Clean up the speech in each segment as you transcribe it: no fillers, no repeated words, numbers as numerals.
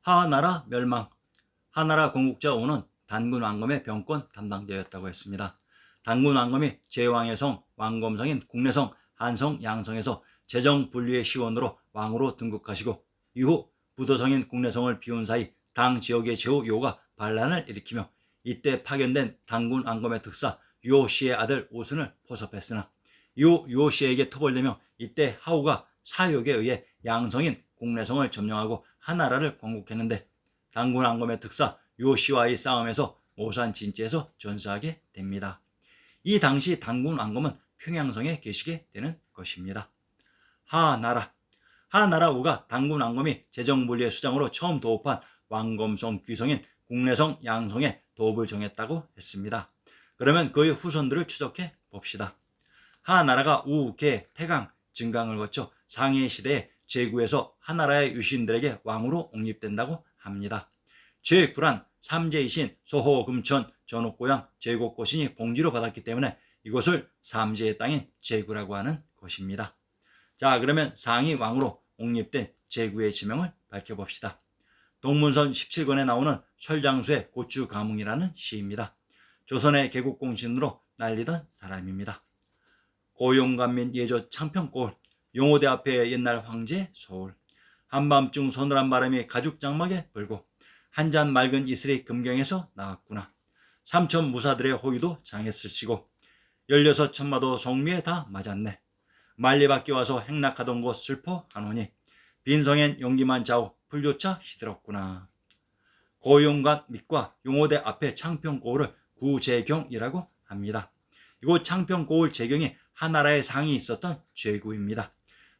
하나라 멸망. 하나라 건국자 오는 단군 왕검의 병권 담당자였다고 했습니다. 단군 왕검이 제왕의 성, 왕검성인 국내성, 한성, 양성에서 재정 분리의 시원으로 왕으로 등극하시고 이후 부도성인 국내성을 비운 사이 당 지역의 제후 요가 반란을 일으키며 이때 파견된 단군 왕검의 특사 유호씨의 아들 오순을 포섭했으나 이후 유호씨에게 토벌되며 이때 하우가 사욕에 의해 양성인 국내성을 점령하고 하나라를 건국했는데 단군 왕검의 특사 유호씨와의 싸움에서 오산 진지에서 전사하게 됩니다. 이 당시 단군 왕검은 평양성에 계시게 되는 것입니다. 하나라. 하나라 우가 단군 왕검이 재정분리의 수장으로 처음 도읍한 왕검성 귀성인 국내성 양성에 도읍을 정했다고 했습니다. 그러면 그의 후손들을 추적해 봅시다. 하나라가 우, 개, 태강, 증강을 거쳐 상해 시대에 제구에서 하나라의 유신들에게 왕으로 옹립된다고 합니다. 제9란 삼재이신 소호, 금천, 전옥고양, 제곡고신이 봉지로 받았기 때문에 이곳을 삼재의 땅인 제구라고 하는 것입니다. 자, 그러면 상이 왕으로 옹립된 제구의 지명을 밝혀봅시다. 동문선 17권에 나오는 설장수의 고추가뭉이라는 시입니다. 조선의 개국공신으로 날리던 사람입니다. 고용감 및 예조 창평골, 용호대 앞에 옛날 황제 소울, 한밤중 서늘한 바람이 가죽 장막에 불고 한 잔 맑은 이슬이 금경에서 나왔구나. 삼천 무사들의 호위도 장했을시고 16천마도 성미에 다 맞았네. 만리밖에 와서 행락하던 곳 슬퍼하노니 빈성엔 용기만 좌우 풀조차 시들었구나. 고용관 밑과 용호대 앞에 창평고을을 구제경이라고 합니다. 이곳 창평고을 제경이 하나라의 상이 있었던 제구입니다.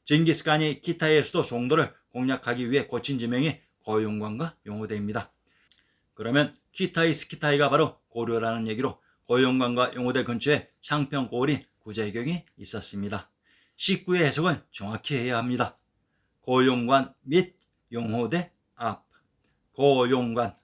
징기스칸이 키타의 수도 송도를 공략하기 위해 고친 지명이 고용관과 용호대입니다. 그러면 키타이 스키타이가 바로 고려라는 얘기로 고용관과 용호대 근처에 창평고을인 구제경이 있었습니다. 19의 해석은 정확히 해야 합니다. 고용관 및 용호대 앞. 고용관.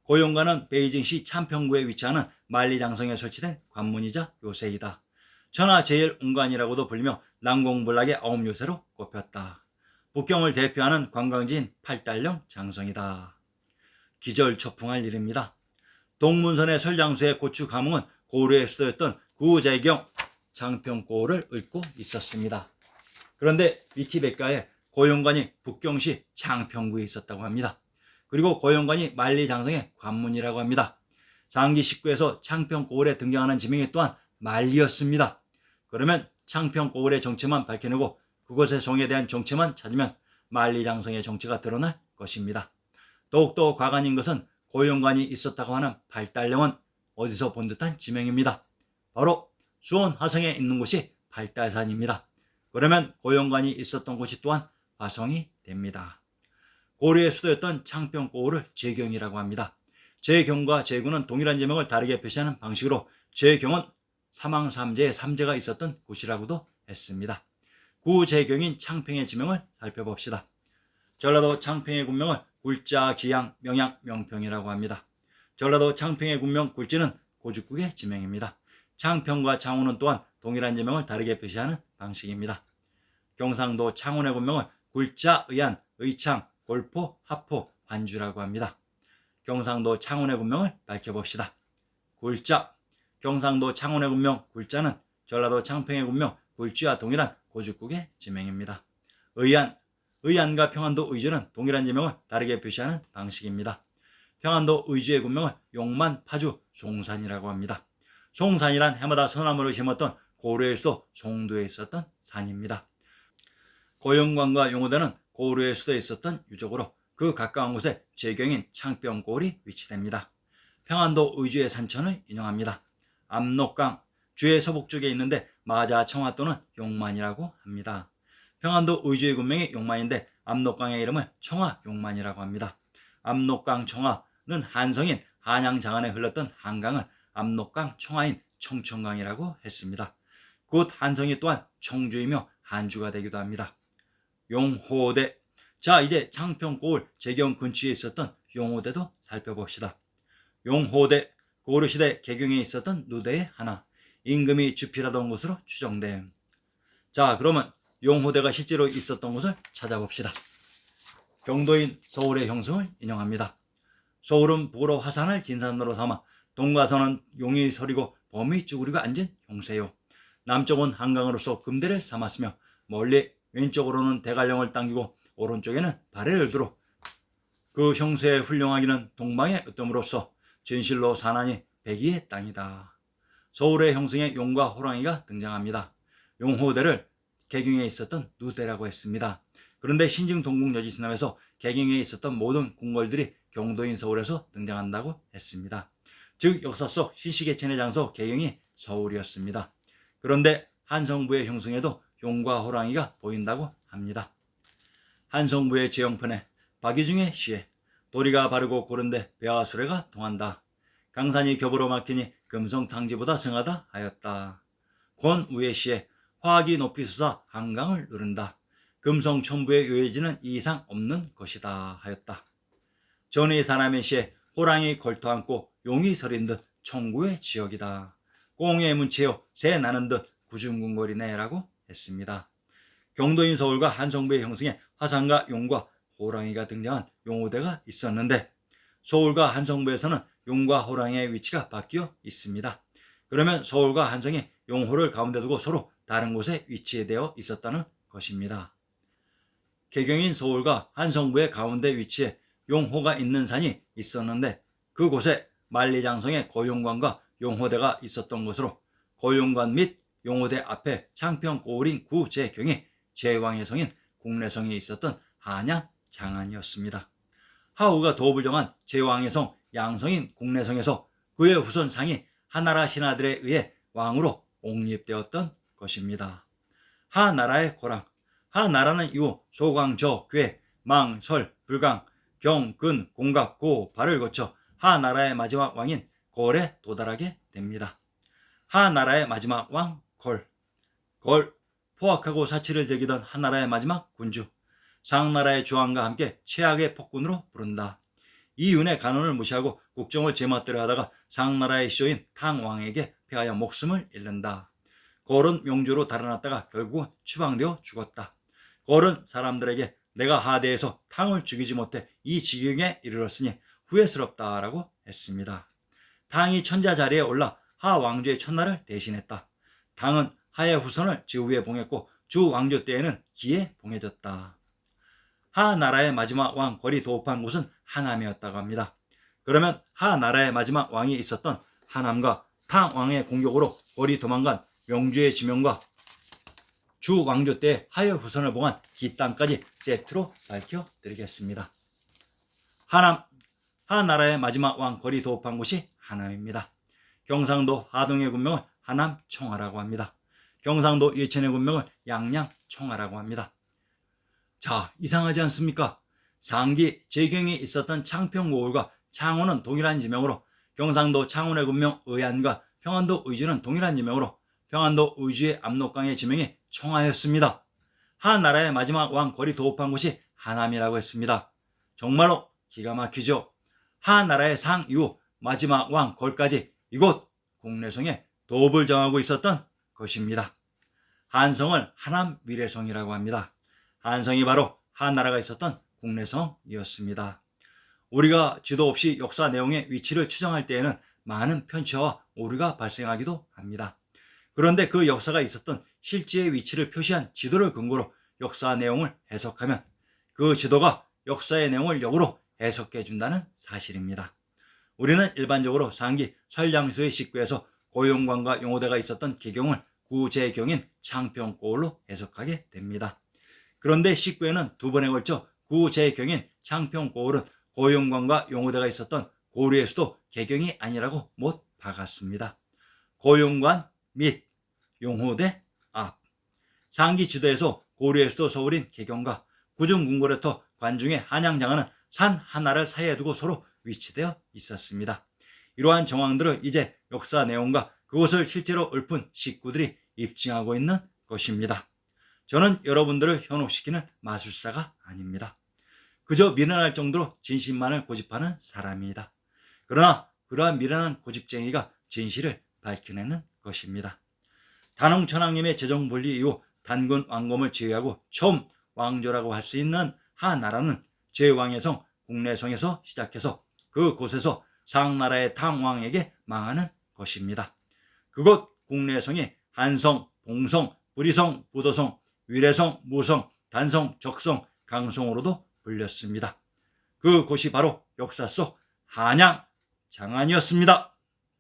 고용관은 베이징시 창평구에 위치하는 만리장성에 설치된 관문이자 요새이다. 천하제일운관이라고도 불리며 난공불락의 9요새로 꼽혔다. 북경을 대표하는 관광지인 팔달령 장성이다. 기절초풍할 일입니다. 동문선의 설장수의 고추가뭉은 고려의 수도였던 구제경 창평고을을 읊고 있었습니다. 그런데 위키백과에 고용관이 북경시 창평구에 있었다고 합니다. 그리고 고용관이 만리장성의 관문이라고 합니다. 장기 19에서 창평고을에 등장하는 지명이 또한 만리였습니다. 그러면 창평고을의 정체만 밝혀내고 그곳의 성에 대한 정체만 찾으면 만리장성의 정체가 드러날 것입니다. 더욱더 과관인 것은 고용관이 있었다고 하는 팔달령은 어디서 본 듯한 지명입니다. 바로 수원 화성에 있는 곳이 팔달산입니다. 그러면 고용관이 있었던 곳이 또한 화성이 됩니다. 고려의 수도였던 창평고을을 제경이라고 합니다. 제경과 제구는 동일한 지명을 다르게 표시하는 방식으로 제경은 사망삼재의 삼재가 있었던 곳이라고도 했습니다. 구제경인 창평의 지명을 살펴봅시다. 전라도 창평의 군명을 굴자, 기양, 명양, 명평이라고 합니다. 전라도 창평의 군명 굴지는 고죽국의 지명입니다. 창평과 창원은 또한 동일한 지명을 다르게 표시하는 방식입니다. 경상도 창원의 군명을 굴자, 의안, 의창, 골포, 하포, 관주라고 합니다. 경상도 창원의 군명을 밝혀봅시다. 굴자. 경상도 창원의 군명 굴자는 전라도 창평의 군명 굴지와 동일한 고죽국의 지명입니다. 의안. 의안과 평안도 의주는 동일한 지명을 다르게 표시하는 방식입니다. 평안도 의주의 군명을 용만, 파주, 송산이라고 합니다. 송산이란 해마다 소나무를 심었던 고려의 수도 송도에 있었던 산입니다. 고용관과 용호대는 고려의 수도에 있었던 유적으로 그 가까운 곳에 제경인 창평고을이 위치됩니다. 평안도 의주의 산천을 인용합니다. 압록강, 주의 서북쪽에 있는데 마자 청화 또는 용만이라고 합니다. 평안도 의주의 군명이 용만인데 압록강의 이름을 청화 용만이라고 합니다. 압록강 청화는 한성인 한양 장안에 흘렀던 한강을 압록강 청화인 청천강이라고 했습니다. 곧 한성이 또한 청주이며 한주가 되기도 합니다. 용호대. 자, 이제 창평고을 제경 근처에 있었던 용호대도 살펴봅시다. 용호대, 고려시대 개경에 있었던 누대의 하나, 임금이 주필하던 곳으로 추정됨. 자, 그러면 용호대가 실제로 있었던 곳을 찾아봅시다. 경도인 서울의 형성을 인용합니다. 서울은 북으로 화산을 진산로로 삼아 동가서는 용이 서리고 범위 쭈그리고 앉은 형세요. 남쪽은 한강으로서 금대를 삼았으며 멀리 왼쪽으로는 대관령을 당기고 오른쪽에는 발해를 두로 그 형세의 훌륭하기는 동방의 으뜸으로서 진실로 산안이 백이의 땅이다. 서울의 형성에 용과 호랑이가 등장합니다. 용호대를 개경에 있었던 누대라고 했습니다. 그런데 신증 동국여지신함에서 개경에 있었던 모든 궁궐들이 경도인 서울에서 등장한다고 했습니다. 즉 역사 속 희시개천의 장소 개경이 서울이었습니다. 그런데 한성부의 형성에도 용과 호랑이가 보인다고 합니다. 한성부의 제형편에 박이중의 시에 도리가 바르고 고른데 배와 수레가 통한다. 강산이 겹으로 막히니 금성탕지보다 성하다 하였다. 권우의 시에 화학이 높이 솟아 한강을 누른다. 금성천부의 요해지는 이상 없는 것이다 하였다. 전의 사람의 시에 호랑이 걸터 앉고 용이 서린 듯 청구의 지역이다. 꽁의 문체요 새 나는 듯 구중궁궐이네 라고 했습니다. 경도인 서울과 한성부의 형성에 화산과 용과 호랑이가 등장한 용호대가 있었는데 서울과 한성부에서는 용과 호랑이의 위치가 바뀌어 있습니다. 그러면 서울과 한성이 용호를 가운데 두고 서로 다른 곳에 위치되어 있었다는 것입니다. 개경인 서울과 한성부의 가운데 위치에 용호가 있는 산이 있었는데 그곳에 만리장성의 고용관과 용호대가 있었던 곳으로 고용관 및 용호대 앞에 창평고을인 구제경이 제왕의 성인 국내성이 있었던 한양 장안이었습니다. 하우가 도읍을 정한 제왕의 성 양성인 국내성에서 그의 후손 상이 하나라 신하들에 의해 왕으로 옹립되었던 것입니다. 하나라의 고랑, 하나라는 이후 소광저, 괴, 망, 설, 불강, 경, 근, 공갑, 고, 발을 거쳐 하나라의 마지막 왕인 골에 도달하게 됩니다. 하나라의 마지막 왕 골, 포악하고 사치를 즐기던 하나라의 마지막 군주, 상나라의 주왕과 함께 최악의 폭군으로 부른다. 이윤의 간언을 무시하고 국정을 제멋대로 하다가 상나라의 시조인 탕왕에게 패하여 목숨을 잃는다. 골은 명주로 달아났다가 결국은 추방되어 죽었다. 골은 사람들에게 내가 하대에서 탕을 죽이지 못해 이 지경에 이르렀으니 후회스럽다라고 했습니다. 탕이 천자 자리에 올라 하 왕조의 천나를 대신했다. 탕은 하의 후손을 지후에 봉했고 주 왕조 때에는 기에 봉해졌다. 하나라의 마지막 왕 골이 도읍한 곳은 하남이었다고 합니다. 그러면 하나라의 마지막 왕이 있었던 하남과 탕왕의 공격으로 골이 도망간 명주의 지명과 주 왕조 때 하의 후손을 봉한 기 땅까지 세트로 밝혀드리겠습니다. 하나라의 마지막 왕 골이 도읍한 곳이 하남입니다. 경상도 하동의 군명을 하남청하라고 합니다. 경상도 예천의 군명을 양양청하라고 합니다. 자, 이상하지 않습니까? 상기 제경에 있었던 창평고을과 창원은 동일한 지명으로 경상도 창원의 군명 의안과 평안도 의주는 동일한 지명으로 평안도 의주의 압록강의 지명이 청하였습니다. 하나라의 마지막 왕 골이 도읍한 곳이 하남이라고 했습니다. 정말로 기가 막히죠. 하나라의 상 이후 마지막 왕 골까지 이곳 국내성에 도읍을 정하고 있었던 것입니다. 한성을 하남 위례성이라고 합니다. 한성이 바로 하나라가 있었던 국내성이었습니다. 우리가 지도 없이 역사 내용의 위치를 추정할 때에는 많은 편차와 오류가 발생하기도 합니다. 그런데 그 역사가 있었던 실제의 위치를 표시한 지도를 근거로 역사 내용을 해석하면 그 지도가 역사의 내용을 역으로 해석해 준다는 사실입니다. 우리는 일반적으로 상기 설량수의 식구에서 고용관과 용호대가 있었던 개경을 구제경인 창평고을로 해석하게 됩니다. 그런데 식구에는 두 번에 걸쳐 구제경인 창평고을은 고용관과 용호대가 있었던 고려의 수도 개경이 아니라고 못 박았습니다. 고용관 및 용호대 앞, 상기 지도에서 고려의 수도 서울인 개경과 구중궁궐에터 관중의 한양장안은 산 하나를 사이에 두고 서로 위치되어 있었습니다. 이러한 정황들을 이제 역사 내용과 그것을 실제로 읊은 식구들이 입증하고 있는 것입니다. 저는 여러분들을 현혹시키는 마술사가 아닙니다. 그저 미련할 정도로 진실만을 고집하는 사람입니다. 그러나 그러한 미련한 고집쟁이가 진실을 밝혀내는 것입니다. 단홍천왕님의 재정분리 이후 단군 왕검을 제외하고 처음 왕조라고 할 수 있는 하나라는 제왕의 성 국내성에서 시작해서 그곳에서 상나라의 탕왕에게 망하는 것입니다. 그곳 국내성이 한성, 봉성, 부리성, 부도성, 위례성, 무성, 단성, 적성, 강성으로도 불렸습니다. 그곳이 바로 역사 속 한양 장안이었습니다.